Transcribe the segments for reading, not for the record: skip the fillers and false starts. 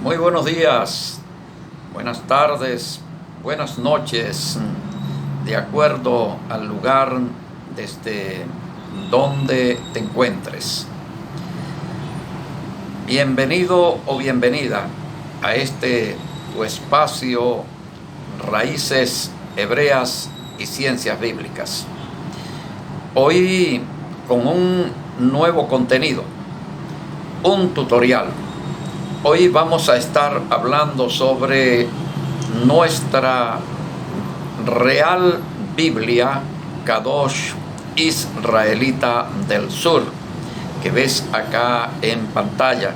Muy buenos días, buenas tardes, buenas noches, de acuerdo al lugar desde donde te encuentres. Bienvenido o bienvenida a este tu espacio Raíces Hebreas y Ciencias Bíblicas. Hoy con un nuevo contenido, un tutorial. Hoy vamos a estar hablando sobre nuestra Real Biblia Kadosh Israelita del Sur, que ves acá en pantalla.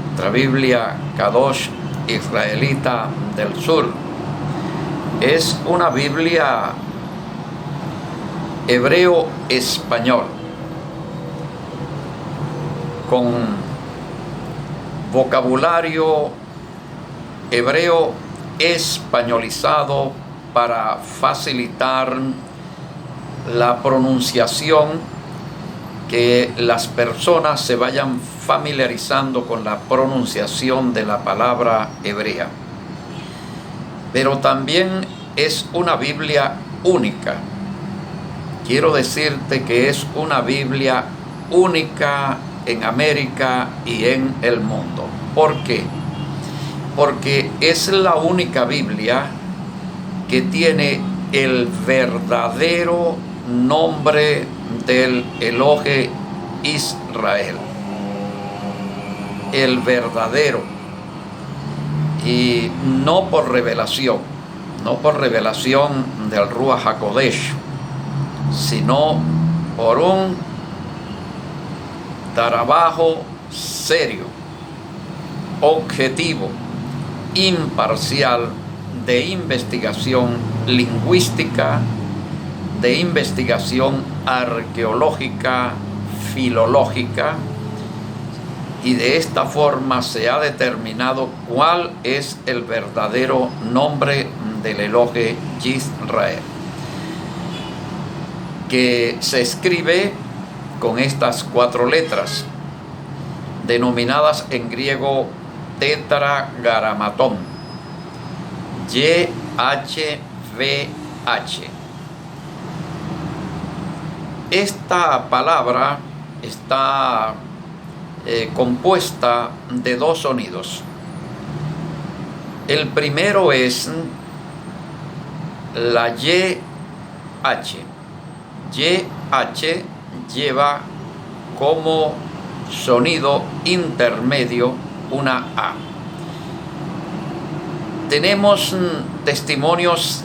Nuestra Biblia Kadosh Israelita del Sur es una Biblia hebreo-español con vocabulario hebreo españolizado para facilitar la pronunciación, que las personas se vayan familiarizando con la pronunciación de la palabra hebrea. Pero también es una Biblia única. Quiero decirte que es una Biblia única en América y en el mundo. ¿Por qué? Porque es la única Biblia que tiene el verdadero nombre del Elohe Israel. El verdadero. Y no por revelación del Ruach HaKodesh, sino por un trabajo serio, objetivo, imparcial, de investigación lingüística, de investigación arqueológica, filológica, y de esta forma se ha determinado cuál es el verdadero nombre del Elohe Israel, que se escribe con estas 4 letras, denominadas en griego tetragrammatón, YHWH. Esta palabra está compuesta de 2 sonidos. El primero es la YH. YH lleva como sonido intermedio una A. Tenemos testimonios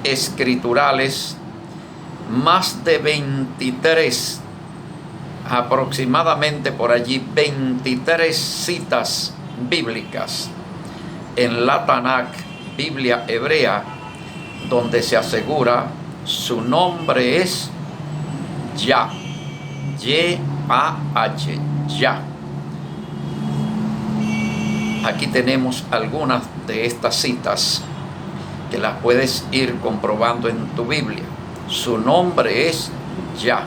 escriturales, más de 23, aproximadamente por allí 23 citas bíblicas en la Tanakh, Biblia hebrea, donde se asegura su nombre es Yah, Y-A-H, Yah. Aquí tenemos algunas de estas citas que las puedes ir comprobando en tu Biblia. Su nombre es Yah,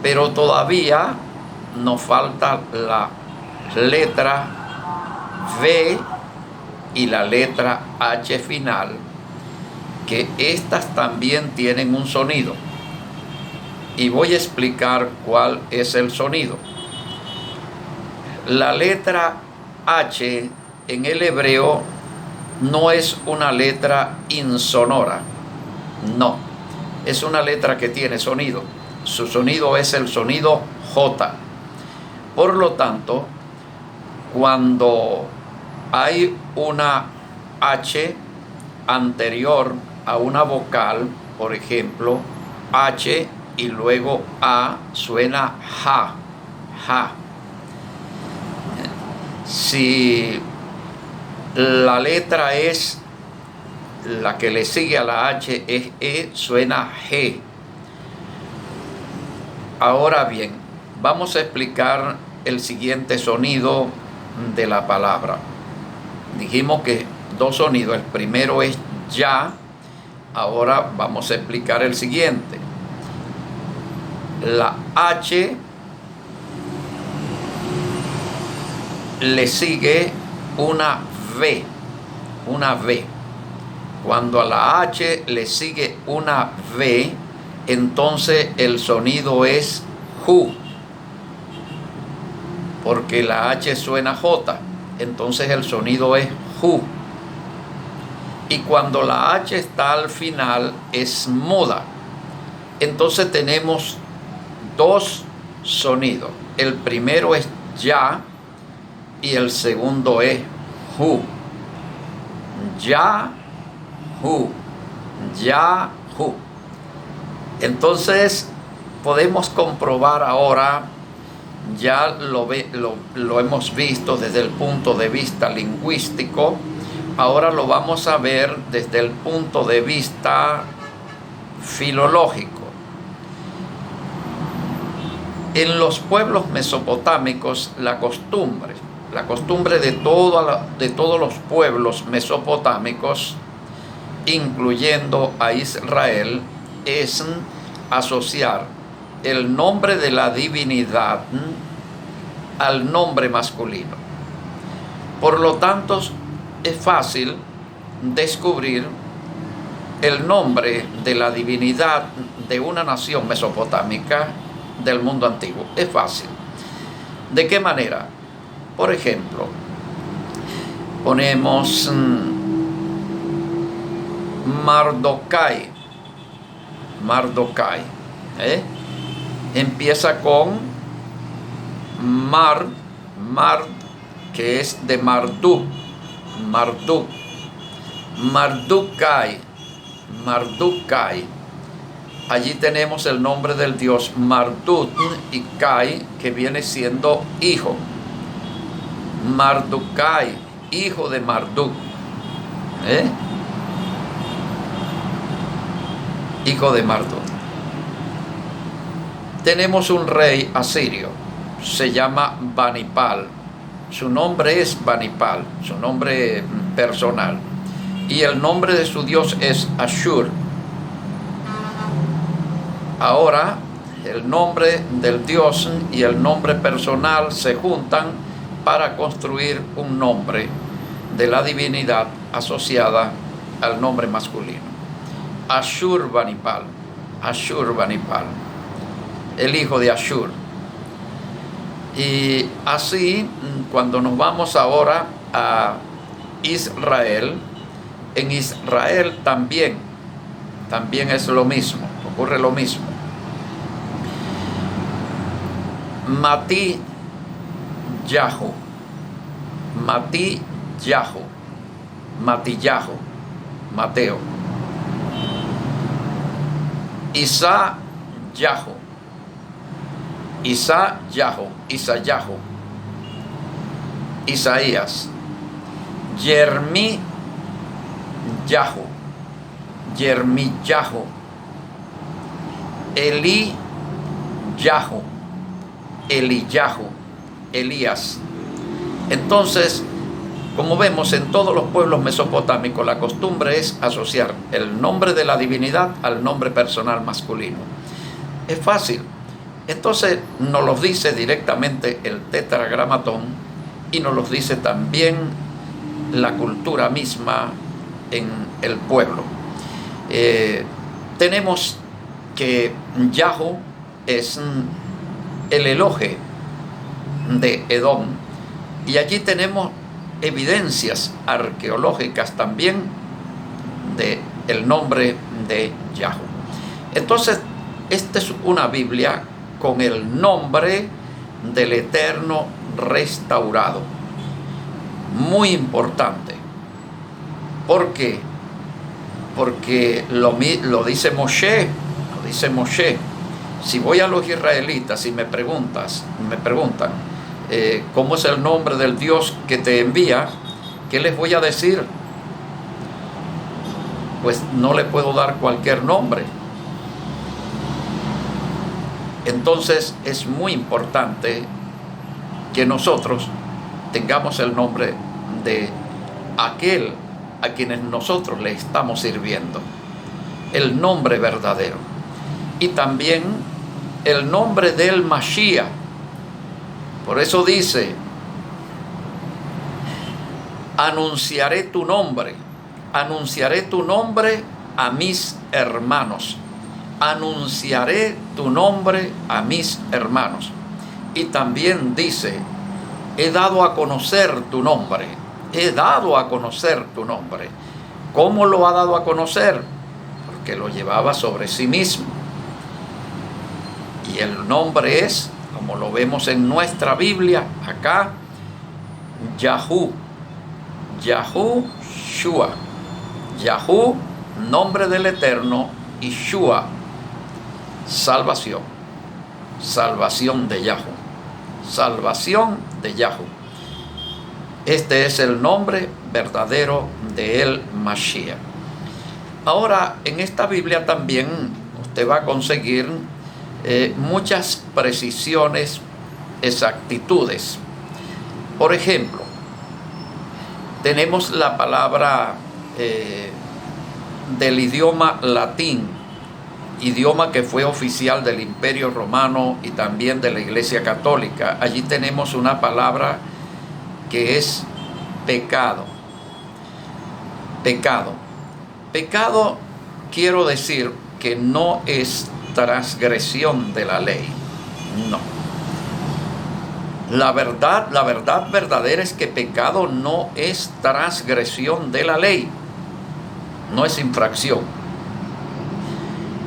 pero todavía nos falta la letra V y la letra H final, que estas también tienen un sonido. Y voy a explicar cuál es el sonido. La letra H en el hebreo no es una letra insonora, no, es una letra que tiene sonido. Su sonido es el sonido J. Por lo tanto, cuando hay una H anterior a una vocal, por ejemplo, H y luego A, suena ja, ja. Si la letra es la que le sigue a la H es E, suena G. Ahora bien, vamos a explicar el siguiente sonido de la palabra. Dijimos que 2 sonidos. El primero es ya Ahora vamos a explicar el siguiente. La H le sigue una V, una V. Cuando a la H le sigue una V, entonces el sonido es ju, porque la H suena J, entonces el sonido es ju. Y cuando la H está al final es muda. Entonces tenemos dos sonidos. El primero es ya y el segundo es ju. Ya, ju. Ya, ju. Entonces podemos comprobar ahora, ya lo hemos visto desde el punto de vista lingüístico. Ahora lo vamos a ver desde el punto de vista filológico. En los pueblos mesopotámicos, la costumbre de todos los pueblos mesopotámicos, incluyendo a Israel, es asociar el nombre de la divinidad al nombre masculino. Por lo tanto, es fácil descubrir el nombre de la divinidad de una nación mesopotámica del mundo antiguo. Es fácil. ¿De qué manera? Por ejemplo, ponemos Mardokai. Mardokai. Empieza con Mard, que es de Marduk. Marduk. Mardukai. Mardukai. Allí tenemos el nombre del dios Marduk y Kai, que viene siendo hijo. Mardukai, hijo de Marduk. Hijo de Marduk. Tenemos un rey asirio, se llama Banipal. Su nombre es Banipal, su nombre personal. Y el nombre de su dios es Ashur. Ahora, el nombre del dios y el nombre personal se juntan para construir un nombre de la divinidad asociada al nombre masculino. Ashurbanipal. Ashurbanipal. El hijo de Ashur. Y así, cuando nos vamos ahora a Israel, en Israel también es lo mismo, ocurre lo mismo. Mati Yahu, Mati Yahu, Matillahu, Mateo. Isa Yahu, Isa Yahu, Isayahu, Isaías. Yermi Yahu, Yermiyahu. Eli Yahu, Eliyahu, Elías. Entonces, como vemos en todos los pueblos mesopotámicos, la costumbre es asociar el nombre de la divinidad al nombre personal masculino. Es fácil. Entonces nos lo dice directamente el Tetragramatón y nos lo dice también la cultura misma en el pueblo. Tenemos que Yahu es el Elohe de Edom, y allí tenemos evidencias arqueológicas también de el nombre de Yahu. Entonces, esta es una Biblia con el nombre del Eterno restaurado. Muy importante. ¿Por qué? Porque lo dice Moshe, lo dice Moshe. Si voy a los israelitas y me preguntan cómo es el nombre del Dios que te envía, ¿qué les voy a decir? Pues no le puedo dar cualquier nombre. Entonces es muy importante que nosotros tengamos el nombre de aquel a quienes nosotros le estamos sirviendo. el nombre verdadero. Y también el nombre del Mashiach. Por eso dice, anunciaré tu nombre a mis hermanos. Anunciaré tu nombre a mis hermanos. Y también dice, he dado a conocer tu nombre. He dado a conocer tu nombre. ¿Cómo lo ha dado a conocer? Porque lo llevaba sobre sí mismo. Y el nombre es, como lo vemos en nuestra Biblia, acá, Yahú. Yahushua. Yahú, nombre del Eterno, y Shua, salvación. Salvación de Yahú. Salvación de Yahú. Este es el nombre verdadero de el Mashiach. Ahora, en esta Biblia también usted va a conseguir muchas precisiones, exactitudes. Por ejemplo, tenemos la palabra del idioma latín, idioma que fue oficial del Imperio Romano y también de la Iglesia Católica. Allí tenemos una palabra que es pecado. Pecado. Pecado, quiero decir que no es transgresión de la ley. No. La verdad verdadera es que pecado no es transgresión de la ley. No es infracción.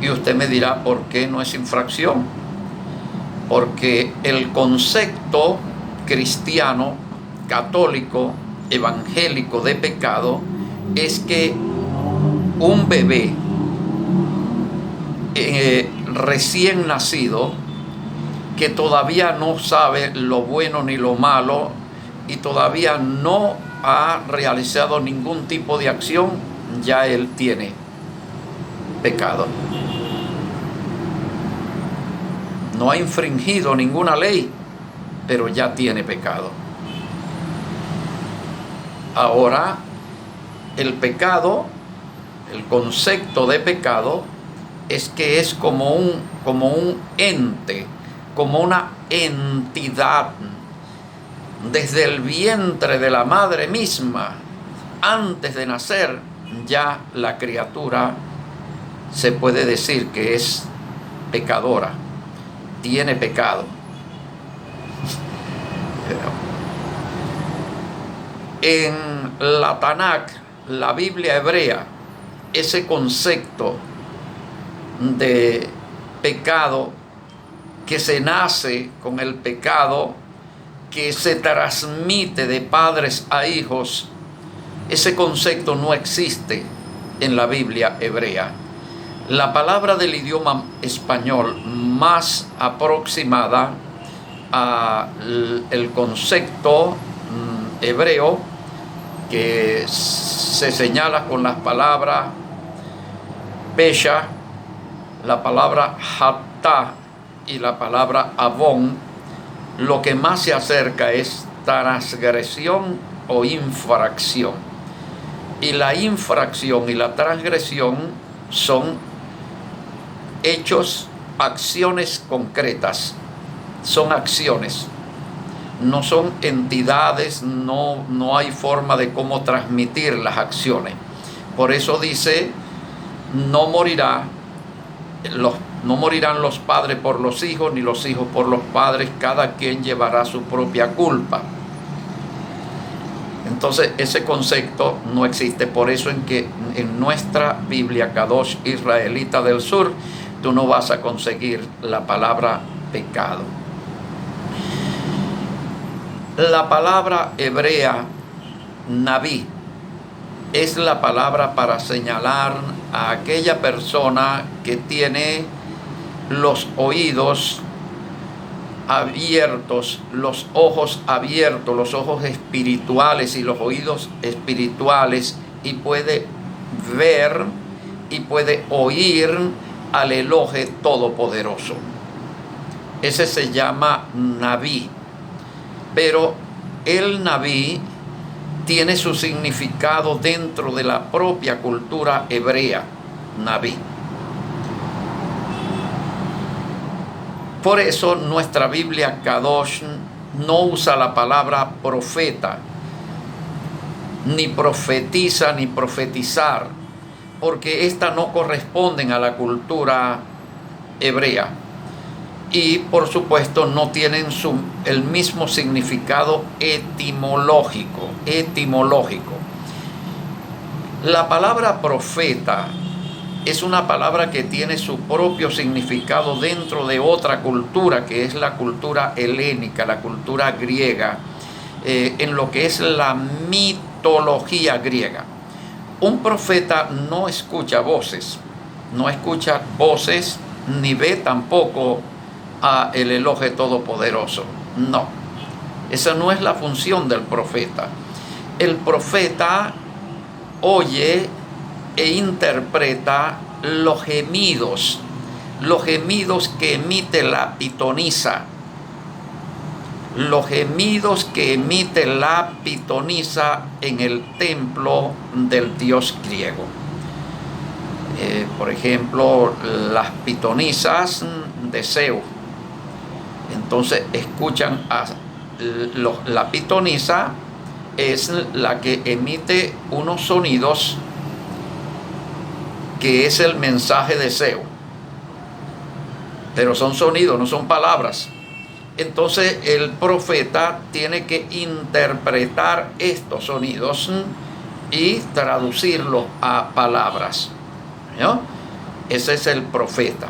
Y usted me dirá, ¿por qué no es infracción? Porque el concepto cristiano, católico, evangélico de pecado es que un bebé recién nacido, que todavía no sabe lo bueno ni lo malo y todavía no ha realizado ningún tipo de acción, ya él tiene pecado. No ha infringido ninguna ley, pero ya tiene pecado. Ahora, el pecado, el concepto de pecado, es que es como un ente, como una entidad. Desde el vientre de la madre misma, antes de nacer, ya la criatura se puede decir que es pecadora, tiene pecado. En la Tanakh, la Biblia hebrea, ese concepto de pecado, que se nace con el pecado, que se transmite de padres a hijos, ese concepto no existe en la Biblia hebrea. La palabra del idioma español más aproximada al concepto hebreo, que se señala con las palabras pesha, la palabra hattá y la palabra avón, lo que más se acerca es transgresión o infracción. Y la infracción y la transgresión son hechos, acciones concretas. Son acciones. No son entidades, no hay forma de cómo transmitir las acciones. Por eso dice, no morirán los padres por los hijos, ni los hijos por los padres, cada quien llevará su propia culpa. Entonces ese concepto no existe. Por eso en nuestra Biblia Kadosh israelita del sur, tú no vas a conseguir la palabra pecado. La palabra hebrea Naví es la palabra para señalar a aquella persona que tiene los oídos abiertos, los ojos abiertos, los ojos espirituales y los oídos espirituales, y puede ver y puede oír al Elohe Todopoderoso. Ese se llama Naví. Pero el Naví tiene su significado dentro de la propia cultura hebrea, Naví. Por eso nuestra Biblia Kadosh no usa la palabra profeta, ni profetiza, ni profetizar, porque éstas no corresponden a la cultura hebrea. Y por supuesto no tienen el mismo significado etimológico. La palabra profeta es una palabra que tiene su propio significado dentro de otra cultura, que es la cultura helénica, la cultura griega, en lo que es la mitología griega. Un profeta no escucha voces, ni ve tampoco a el Elohe Todopoderoso. No, esa no es la función del profeta. El profeta oye e interpreta los gemidos que emite la pitonisa, en el templo del dios griego. Por ejemplo, las pitonisas de Zeus. Entonces escuchan la pitonisa es la que emite unos sonidos que es el mensaje de Zeus, pero son sonidos, no son palabras. Entonces el profeta tiene que interpretar estos sonidos y traducirlos a palabras, ¿no? Ese es el profeta.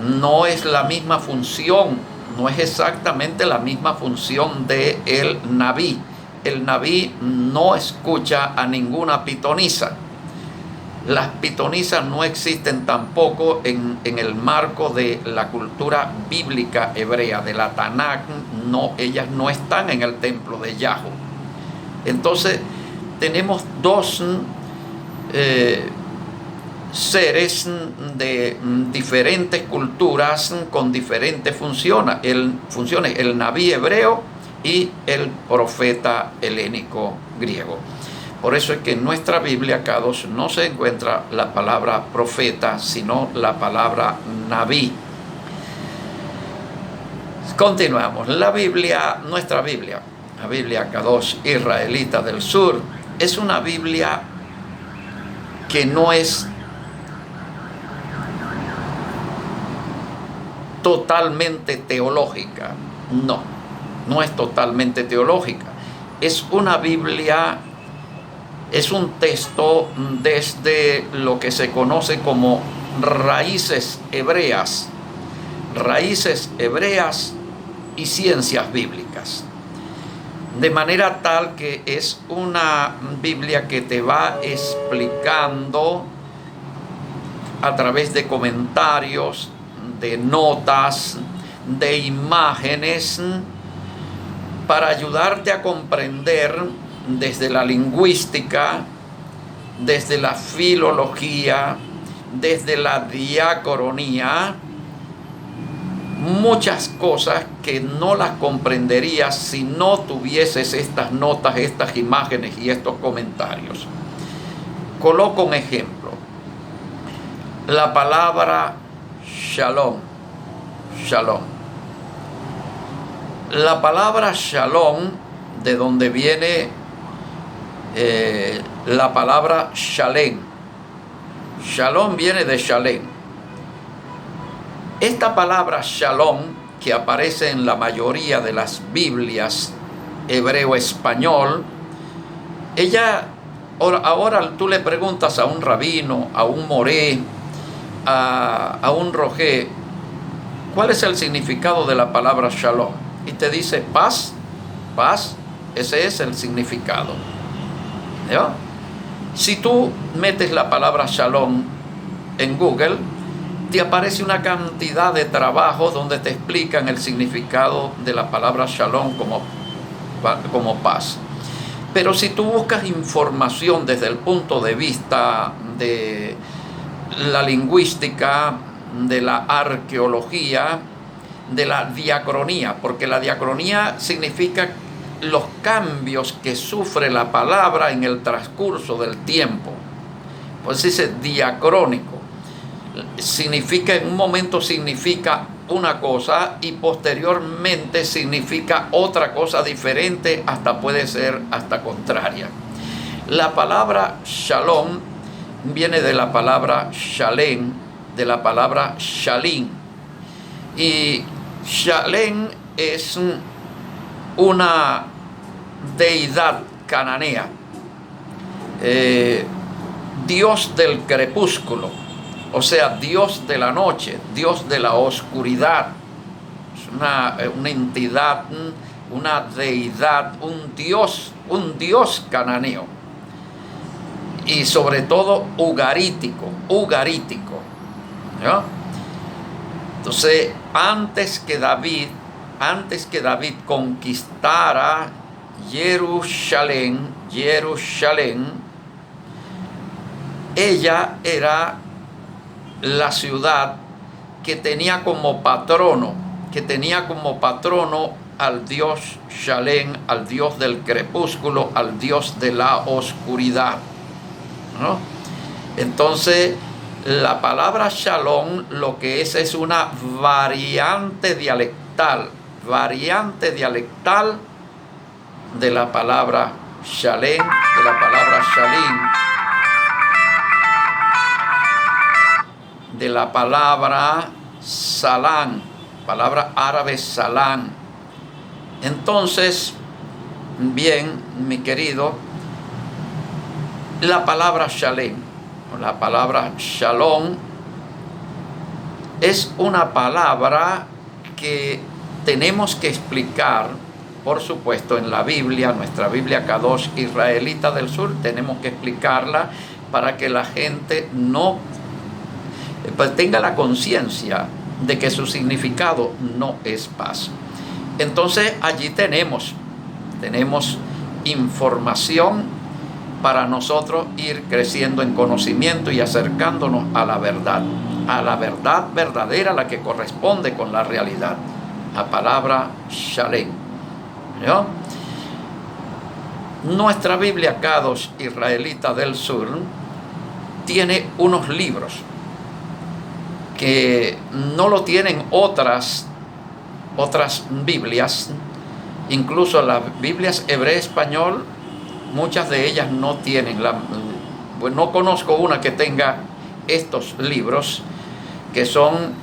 No es la misma función, no es exactamente la misma función de el Nabí. El Nabí no escucha a ninguna pitonisa. Las pitonisas no existen tampoco en el marco de la cultura bíblica hebrea, de la Tanakh. No, ellas no están en el templo de Yahweh. Entonces tenemos dos seres de diferentes culturas con diferentes funciones, el Nabí hebreo y el profeta helénico griego. Por eso es que en nuestra Biblia Kadosh no se encuentra la palabra profeta, sino la palabra Nabí. Continuamos. Nuestra Biblia, la Biblia Kadosh israelita del sur, es una Biblia que no es totalmente teológica. No es totalmente teológica. Es una Biblia, es un texto desde lo que se conoce como raíces hebreas y ciencias bíblicas. De manera tal que es una Biblia que te va explicando a través de comentarios, de notas, de imágenes, para ayudarte a comprender desde la lingüística, desde la filología, desde la diacronía, muchas cosas que no las comprenderías si no tuvieses estas notas, estas imágenes y estos comentarios. Coloco un ejemplo. La palabra Shalom. La palabra Shalom, de donde viene la palabra Shalem. Shalom viene de Shalem. Esta palabra Shalom, que aparece en la mayoría de las Biblias hebreo-español, ahora tú le preguntas a un rabino, a un moré, a un rojé, ¿cuál es el significado de la palabra Shalom? Y te dice paz, ese es el significado. ¿Ya? Si tú metes la palabra Shalom en Google, te aparece una cantidad de trabajos donde te explican el significado de la palabra Shalom como paz. Pero si tú buscas información desde el punto de vista de la lingüística, de la arqueología, de la diacronía, porque la diacronía significa los cambios que sufre la palabra en el transcurso del tiempo. Pues dice diacrónico. En un momento significa una cosa y posteriormente significa otra cosa diferente, hasta puede ser hasta contraria. La palabra shalom viene de la palabra shalem, de la palabra shalim. Y Shalem es una deidad cananea, Dios del crepúsculo, o sea, Dios de la noche, Dios de la oscuridad. Es una entidad, una deidad, un Dios cananeo. Y sobre todo ugarítico, ¿no? Entonces, antes que David conquistara Jerusalén, ella era la ciudad que tenía como patrono al Dios Shalem, al Dios del crepúsculo, al Dios de la oscuridad, ¿no? Entonces, la palabra shalom lo que es una variante dialectal de la palabra shalem, de la palabra shalim, de la palabra salam, palabra árabe salam. Entonces, bien, mi querido, la palabra shalem, la palabra shalom, es una palabra que tenemos que explicar, por supuesto, en la Biblia, nuestra Biblia Kadosh Israelita del Sur, tenemos que explicarla para que la gente tenga la conciencia de que su significado no es paz. Entonces, allí tenemos información para nosotros ir creciendo en conocimiento y acercándonos a la verdad verdadera, la que corresponde con la realidad, la palabra Shalem, ¿no? Nuestra Biblia Kadosh Israelita del Sur tiene unos libros que no lo tienen otras Biblias, incluso las Biblias hebreo-español. Muchas de ellas no tienen, pues no conozco una que tenga estos libros, que son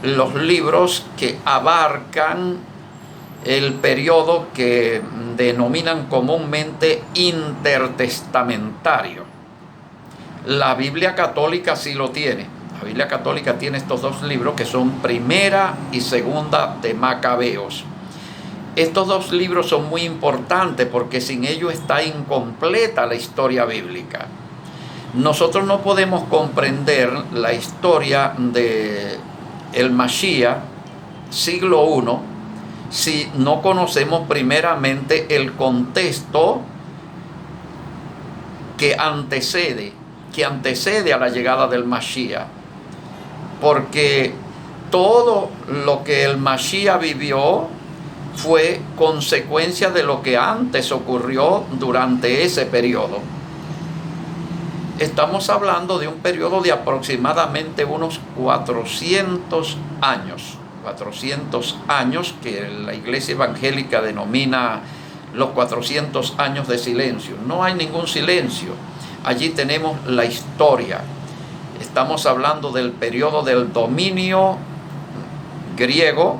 los libros que abarcan el periodo que denominan comúnmente intertestamentario. La Biblia católica sí lo tiene. La Biblia católica tiene estos dos libros que son Primera y Segunda de Macabeos. Estos dos libros son muy importantes porque sin ellos está incompleta la historia bíblica. Nosotros no podemos comprender la historia de el Mashiach, siglo I, si no conocemos primeramente el contexto que antecede a la llegada del Mashiach. Porque todo lo que el Mashiach vivió fue consecuencia de lo que antes ocurrió durante ese periodo. Estamos hablando de un periodo de aproximadamente unos 400 años que la Iglesia Evangélica denomina los 400 años de silencio. No hay ningún silencio. Allí tenemos la historia. Estamos hablando del periodo del dominio griego,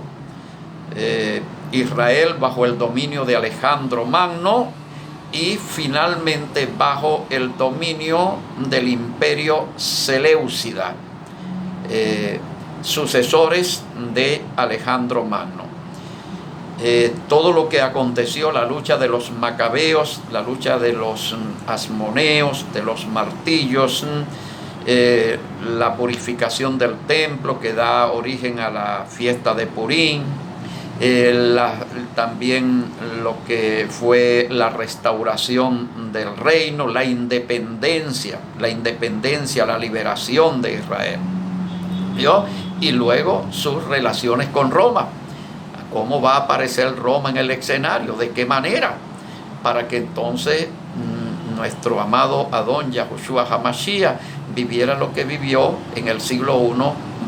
Israel bajo el dominio de Alejandro Magno y finalmente bajo el dominio del imperio seleucida, sucesores de Alejandro Magno. Todo lo que aconteció, la lucha de los macabeos, la lucha de los asmoneos, de los martillos, la purificación del templo que da origen a la fiesta de Purim, también lo que fue la restauración del reino, la independencia, la liberación de Israel, ¿vio? Y luego sus relaciones con Roma. ¿Cómo va a aparecer Roma en el escenario? ¿De qué manera? Para que entonces nuestro amado Adón Yahushua HaMashiach viviera lo que vivió en el siglo I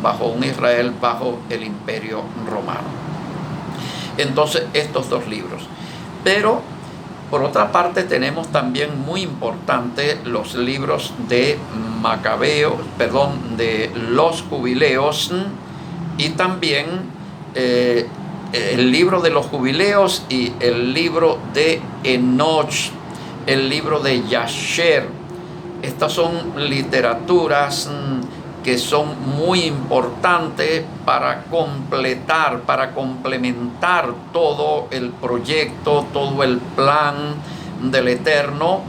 bajo un Israel bajo el Imperio Romano. Entonces, estos dos libros. Pero, por otra parte, tenemos también muy importante los libros de de los Jubileos, y también el libro de los Jubileos y el libro de Enoch, el libro de Yasher. Estas son literaturas que son muy importantes para complementar todo el proyecto, todo el plan del Eterno.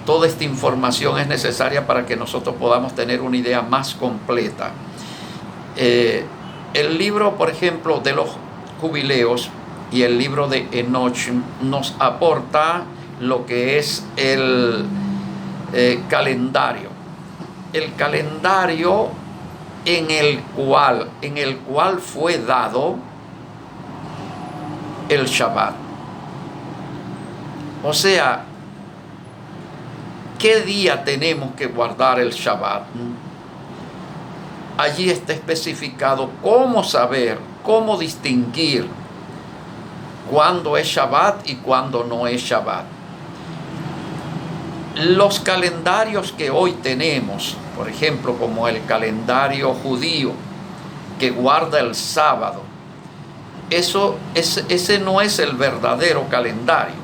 Toda esta información es necesaria para que nosotros podamos tener una idea más completa. El libro, por ejemplo, de los Jubileos y el libro de Enoch nos aporta lo que es el calendario. El calendario en el cual fue dado el Shabbat. O sea, ¿qué día tenemos que guardar el Shabbat? Allí está especificado cómo saber, cómo distinguir cuándo es Shabbat y cuándo no es Shabbat. Los calendarios que hoy tenemos, por ejemplo, como el calendario judío que guarda el sábado, ese no es el verdadero calendario.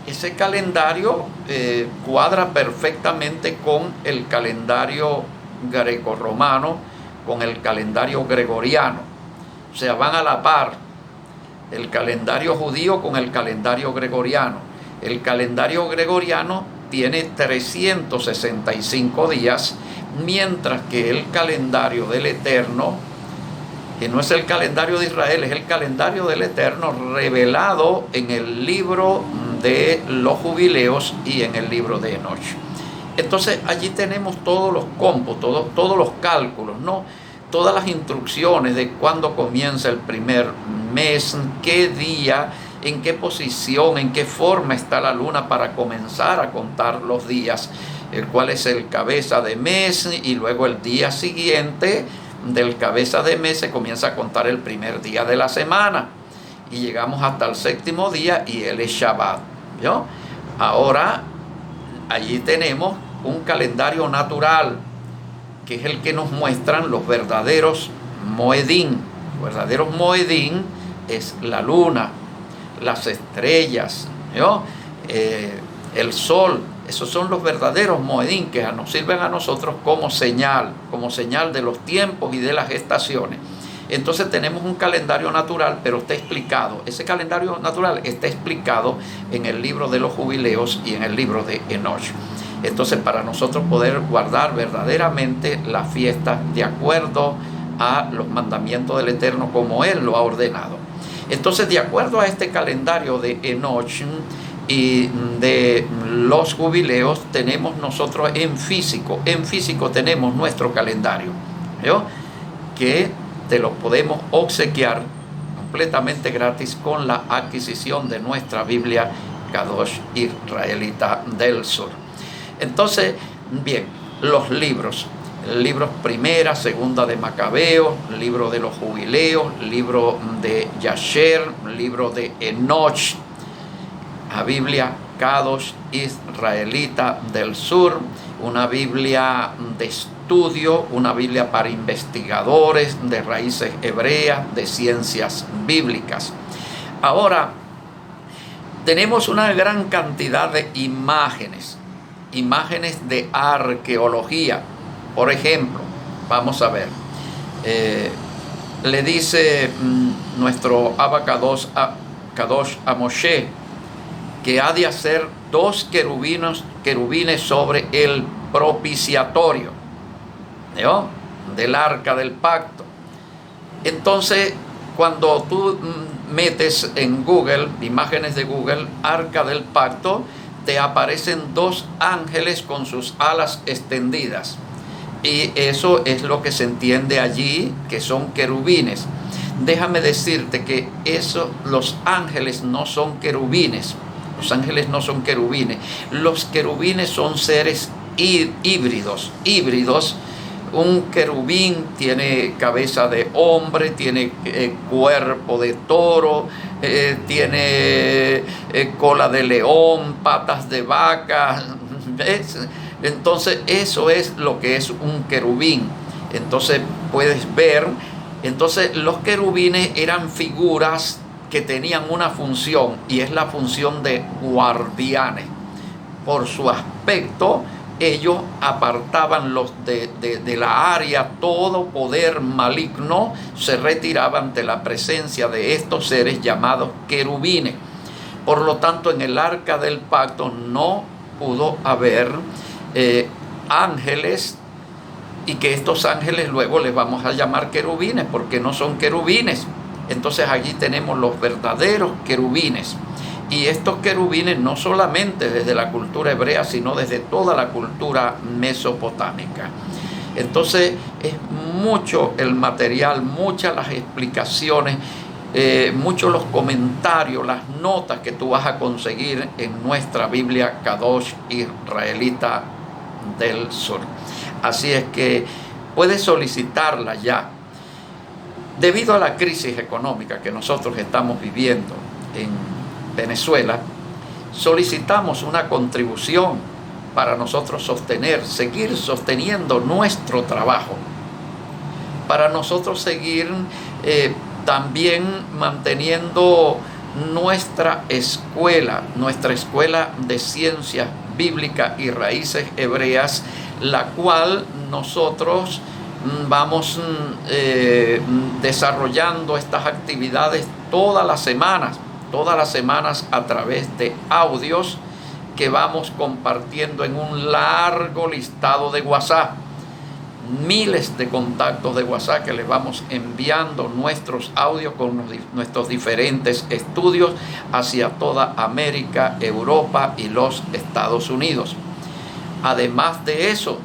Ese calendario cuadra perfectamente con el calendario grecorromano, con el calendario gregoriano. O sea, van a la par el calendario judío con el calendario gregoriano. El calendario gregoriano tiene 365 días, mientras que el calendario del Eterno, que no es el calendario de Israel, es el calendario del Eterno revelado en el libro de los Jubileos y en el libro de Enoch. Entonces allí tenemos todos los cómputos, todos los cálculos, ¿no? Todas las instrucciones de cuándo comienza el primer mes, qué día, en qué posición, en qué forma está la luna para comenzar a contar los días, cuál es el cabeza de mes, y luego el día siguiente del cabeza de mes se comienza a contar el primer día de la semana y llegamos hasta el séptimo día y él es Shabbat, ¿no? Ahora allí tenemos un calendario natural que es el que nos muestran los verdaderos Moedín. Los verdaderos Moedín es la luna, las estrellas, ¿no? El sol. Esos son los verdaderos Moedín que nos sirven a nosotros como señal de los tiempos y de las estaciones. Entonces tenemos un calendario natural, pero está explicado. Ese calendario natural está explicado en el libro de los Jubileos y en el libro de Enoch. Entonces, para nosotros poder guardar verdaderamente la fiesta de acuerdo a los mandamientos del Eterno como Él lo ha ordenado. Entonces, de acuerdo a este calendario de Enoch y de los Jubileos, tenemos nosotros en físico tenemos nuestro calendario, ¿no? Que te lo podemos obsequiar completamente gratis con la adquisición de nuestra Biblia Kadosh Israelita del Sur. Entonces, bien, los libros primera, segunda de Macabeo, libro de los Jubileos, libro de Yasher, libro de Enoch, la Biblia Kadosh Israelita del Sur, una Biblia de estudio, una Biblia para investigadores de raíces hebreas, de ciencias bíblicas. Ahora, tenemos una gran cantidad de imágenes de arqueología. Por ejemplo, vamos a ver, le dice nuestro Abba Kadosh a Moshe que ha de hacer 2 querubines sobre el propiciatorio, ¿no? Del arca del pacto. Entonces, cuando tú metes en Google, imágenes de Google, arca del pacto, te aparecen 2 ángeles con sus alas extendidas. Y eso es lo que se entiende allí, que son querubines. Déjame decirte que los ángeles no son querubines. Los ángeles no son querubines. Los querubines son seres híbridos Un querubín tiene cabeza de hombre, tiene cuerpo de toro, tiene cola de león, patas de vaca. ¿Ves? Entonces eso es lo que es un querubín. Entonces puedes ver, entonces los querubines eran figuras que tenían una función, y es la función de guardianes. Por su aspecto, ellos apartaban de la área todo poder maligno, se retiraba ante la presencia de estos seres llamados querubines. Por lo tanto, en el arca del pacto no pudo haber ángeles, y que estos ángeles luego les vamos a llamar querubines, porque no son querubines. Entonces allí tenemos los verdaderos querubines. Y estos querubines no solamente desde la cultura hebrea, sino desde toda la cultura mesopotámica. Entonces es mucho el material, muchas las explicaciones, muchos los comentarios, las notas que tú vas a conseguir en nuestra Biblia Kadosh Israelita del Sur. Así es que puedes solicitarla ya. Debido a la crisis económica que nosotros estamos viviendo en Venezuela, solicitamos una contribución para nosotros seguir sosteniendo nuestro trabajo, para nosotros seguir también manteniendo nuestra escuela de ciencias bíblicas y raíces hebreas, la cual nosotros vamos desarrollando estas actividades todas las semanas a través de audios que vamos compartiendo en un largo listado de WhatsApp. Miles de contactos de WhatsApp que les vamos enviando nuestros audios con nuestros diferentes estudios hacia toda América, Europa y los Estados Unidos. Además de eso,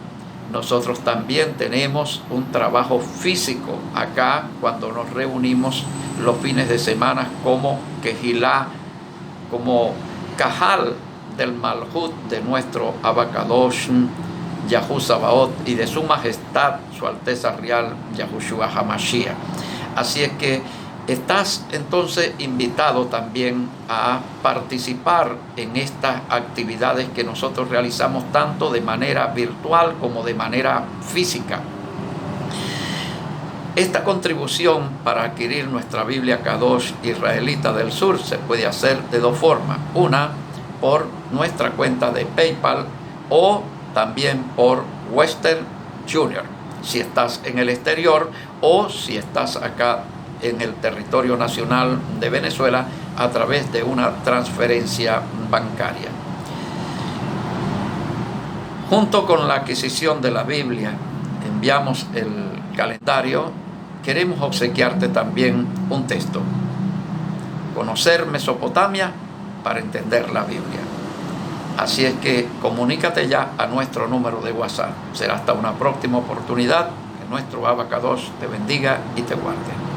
nosotros también tenemos un trabajo físico acá cuando nos reunimos los fines de semana como Kehilá, como Cajal del Malhut de nuestro Abacadosh Yahu Sabaoth y de su majestad, su Alteza Real Yahushua Hamashiach. Así es que estás entonces invitado también a participar en estas actividades que nosotros realizamos tanto de manera virtual como de manera física. Esta contribución para adquirir nuestra Biblia Kadosh Israelita del Sur se puede hacer de dos formas. Una, por nuestra cuenta de PayPal, o también por Western Junior, si estás en el exterior o si estás acá en el territorio nacional de Venezuela a través de una transferencia bancaria. Junto con la adquisición de la Biblia, enviamos el calendario. Queremos obsequiarte también un texto: Conocer Mesopotamia para entender la Biblia. Así es que comunícate ya a nuestro número de WhatsApp. Será hasta una próxima oportunidad. Que nuestro Abacadosh te bendiga y te guarde.